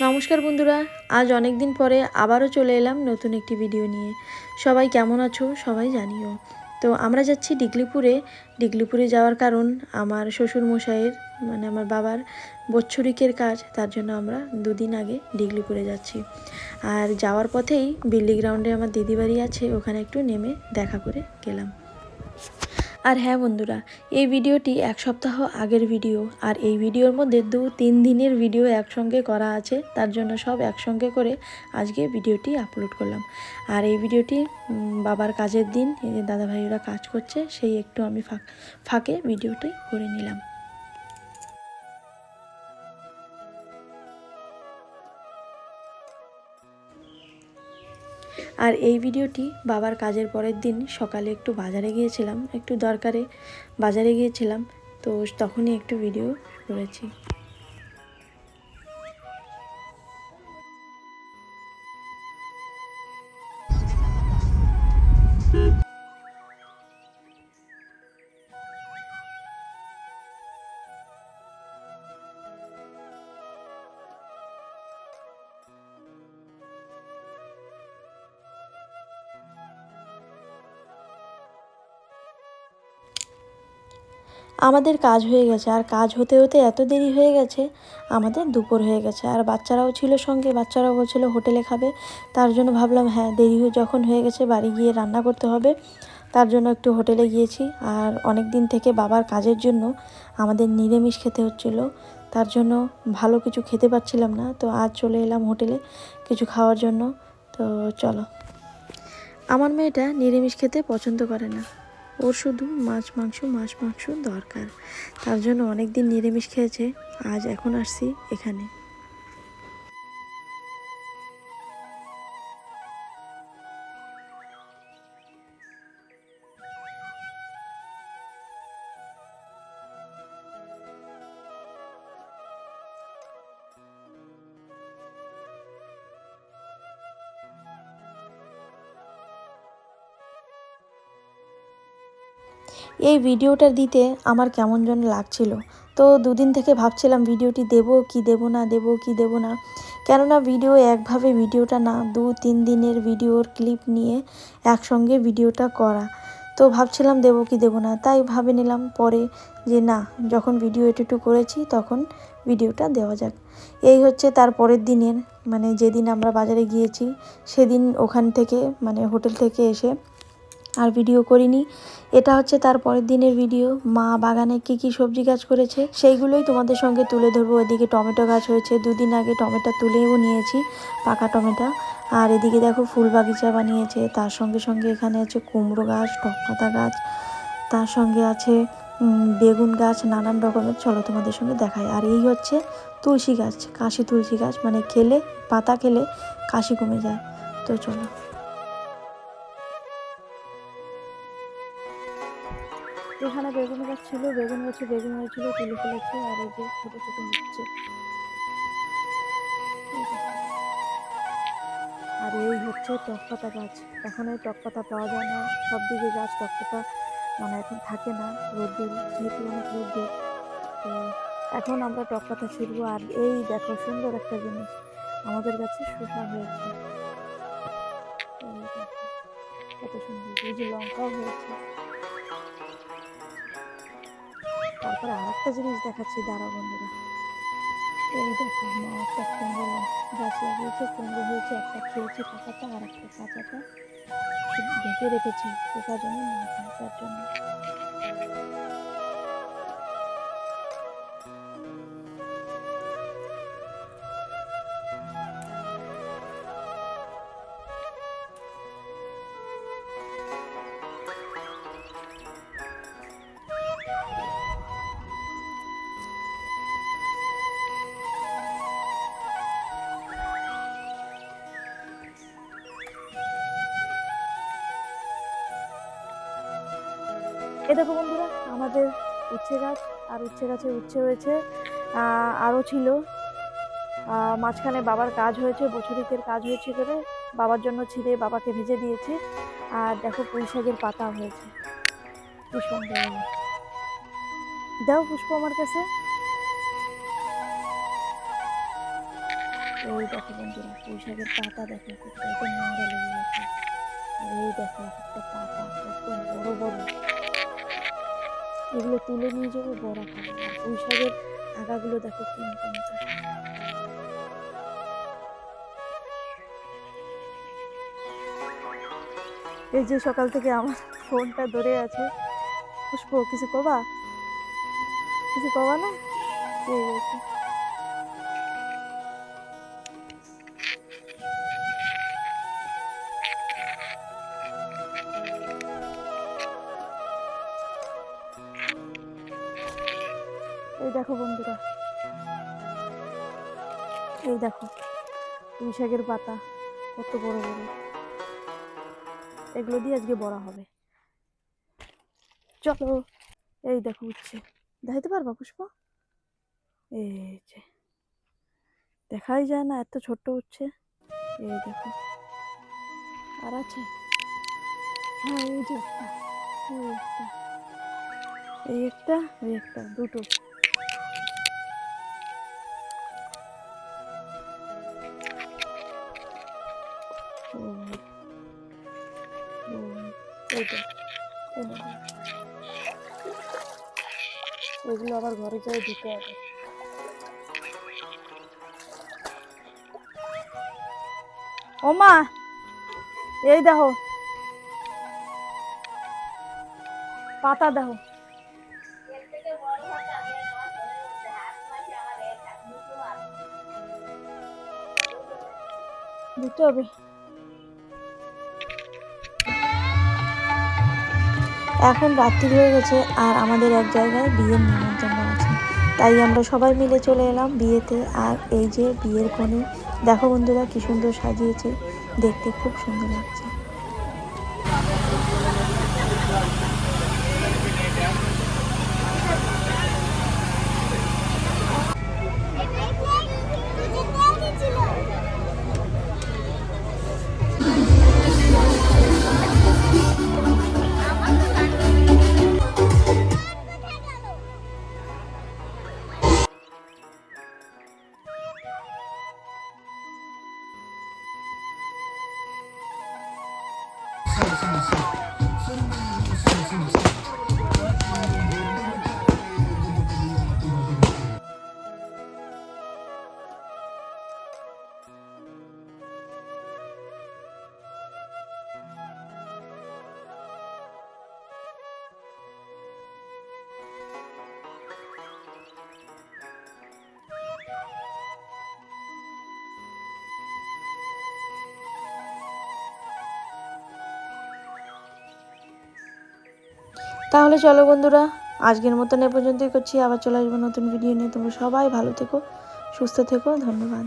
নমস্কার বন্ধুরা, আজ অনেক দিন পরে আবারও চলে এলাম নতুন একটি ভিডিও নিয়ে। সবাই কেমন আছো সবাই জানিও। তো আমরা যাচ্ছি ডিগলিপুরে যাওয়ার কারণ আমার শ্বশুর মশাইয়ের মানে আমার বাবার বৎসরিকের কাজ, তার জন্য আমরা দুদিন আগে ডিগলিপুরে যাচ্ছি। আর যাওয়ার পথেই বিল্লি গ্রাউন্ডে আমার দিদি বাড়ি আছে, ওখানে একটু নেমে দেখা করে গেলাম। আর হ্যাঁ বন্ধুরা, এই ভিডিওটি এক সপ্তাহ আগের ভিডিও, আর এই ভিডিওর মধ্যে 2-3 দিনের ভিডিও একসঙ্গে করা আছে, তার জন্য সব একসঙ্গে করে আজকে ভিডিওটি আপলোড করলাম। আর এই ভিডিওটি বাবার কাজের দিন, এই যে দাদাভাইরা কাজ করছে সেই একটু আমি ফাঁকে ভিডিওটি করে নিলাম। আর এই ভিডিওটি বাবার কাজের পরের দিন সকালে একটু বাজারে গিয়েছিলাম, একটু দরকারে বাজারে গিয়েছিলাম, তো তখনই একটু ভিডিও করেছি। আমাদের কাজ হয়ে গেছে, আর কাজ হতে হতে এত দেরি হয়ে গেছে, আমাদের দুপুর হয়ে গেছে। আর বাচ্চারাও ছিল সঙ্গে, বাচ্চারাও বলছিল হোটেলে খাবে, তার জন্য ভাবলাম হ্যাঁ দেরি যখন হয়ে গেছে বাড়ি গিয়ে রান্না করতে হবে, তার জন্য একটু হোটেলে গিয়েছি। আর অনেক দিন থেকে বাবার কাজের জন্য আমাদের নিরামিষ খেতে হচ্ছিল, তার জন্য ভালো কিছু খেতে পারছিলাম না, তো আজ চলে এলাম হোটেলে কিছু খাওয়ার জন্য। তো চলো, আমার মেয়েটা নিরামিষ খেতে পছন্দ করে না, ওর শুধু মাছ মাংস দরকার, তার জন্য অনেক দিন নিরামিষ খেয়েছে, আজ এখন আসছি এখানে। এই ভিডিওটা দিতে আমার কেমন যেন লাগছিল, তো দুদিন থেকে ভাবছিলাম ভিডিওটি দেব কি দেব না, দেব কি দেব না, কেননা ভিডিও একভাবে ভিডিওটা না, 2-3 দিনের ভিডিওর ক্লিপ নিয়ে একসঙ্গে ভিডিওটা করা, তো ভাবছিলাম দেব কি দেব না, তাই ভাবে নিলাম পরে যে না, যখন ভিডিও এডিট করেছি তখন ভিডিওটা দেওয়া যাক। এই হচ্ছে তার পরের দিনের, মানে যেদিন আমরা বাজারে গিয়েছি সেদিন ওখান থেকে মানে হোটেল থেকে এসে আর ভিডিও করিনি। এটা হচ্ছে তার পরের দিনের ভিডিও, মা বাগানে কি সবজি গাছ করেছে সেইগুলোই তোমাদের সঙ্গে তুলে ধরবো। এদিকে টমেটো গাছ হয়েছে, 2 দিন আগে টমেটো তুলেও নিয়েছি, পাকা টমেটো। আর এদিকে দেখো ফুল বাগিচা বানিয়েছে, তার সঙ্গে সঙ্গে এখানে আছে কুমড়ো গাছ, টকপাতা গাছ, তার সঙ্গে আছে বেগুন গাছ, নানান রকমের। চলো তোমাদের সঙ্গে দেখাই। আর এই হচ্ছে তুলসী গাছ, কাশি তুলসী গাছ, মানে খেলে পাতা খেলে কাশি কমে যায়। তো চলো, এখানে বেগুন গাছ ছিল, বেগুন গাছে বেগুন হয়েছিল, তুলে ফেলেছে। আর এই যে ছোটো ছোটো হচ্ছে, আর এই হচ্ছে টকপাতা গাছ। এখন এই টকপাতা পাওয়া যায় না, সব দিকে গাছ টকপাতা মানে এখন থাকে না, রোদ্দুর যেহেতু অনেক রোদ্দুর, তো এখন আমরা টকপাতা ছিঁড়বো। আর এই দেখো সুন্দর একটা জিনিস, আমাদের গাছে শসা হয়েছে, কত সুন্দর, এই যে লঙ্কাও হয়েছে। তারপরে আর একটা জিনিস দেখাচ্ছি, দাঁড়াও বন্ধুরা, এই দেখো মা একটা কুমড়ো গাছ লাগিয়েছে, কুমড়ো হয়েছে, একটা খেয়েছি পাকাটা, আর একটা কাঁচাটা ঢেকে রেখেছি পোকা যেন না খায় তার জন্য। এ দেখো বন্ধুরা, আমাদের উচ্ছে গাছ, আর উচ্ছে গাছে উচ্ছে হয়েছে, আরও ছিল। মাঝখানে বাবার কাজ হয়েছে, বছরিকের কাজ হয়েছে করে বাবার জন্য ছিঁড়ে বাবাকে ভেজে দিয়েছি। আর দেখো পুঁই শাকের পাতা হয়েছে, কি সুন্দর। দাও পুষ্প আমার কাছে। এই দেখো বন্ধুরা, পুঁই শাকের পাতা দেখো কত নোংরা লেগে গেছে। আর এই দেখো একটা পাতা কত বড় বড়, এগুলো তুলে নিয়ে যাবো বড়া খাবো। আর পুঁই শাকের আগাগুলো দেখো কি মোটা। এই যে সকাল থেকে আমার ফোনটা ধরে আছে। পুষ্প কিছু কবা না? ঠিক আছে। এই দেখো বন্ধুরা, এই দেখো পুঁই শাকের পাতা কত বড় বড়, এগুলো দিয়ে আজকে বড়া হবে। চলো, এই দেখো উঠছে, দেখাইতে পারবা পুষ্প? এই যে দেখাই যায় না, এত ছোট্ট উঠছে। এই দেখো আর আছে, হ্যাঁ এই যে একটা, এই একটা দুটো। এগুলো আবার ঘরে যাই দিতে হবে। ও মা, এই দেখো পাতা দেখো, দিতে হবে। এখন রাত্রি হয়ে গেছে আর আমাদের এক জায়গায় বিয়ের নিমন্ত্রণ আছে, তাই আমরা সবাই মিলে চলে এলাম বিয়েতে। আর এই যে বিয়ের কনে দেখো বন্ধুরা কি সুন্দর সাজিয়েছে, দেখতে খুব সুন্দর লাগছে। তাহলে চলো বন্ধুরা, আজকের মতন এ পর্যন্তই করছি। আবার চলে আসবো নতুন ভিডিও নিয়ে। তোমরা সবাই ভালো থেকো, সুস্থ থেকো, ধন্যবাদ।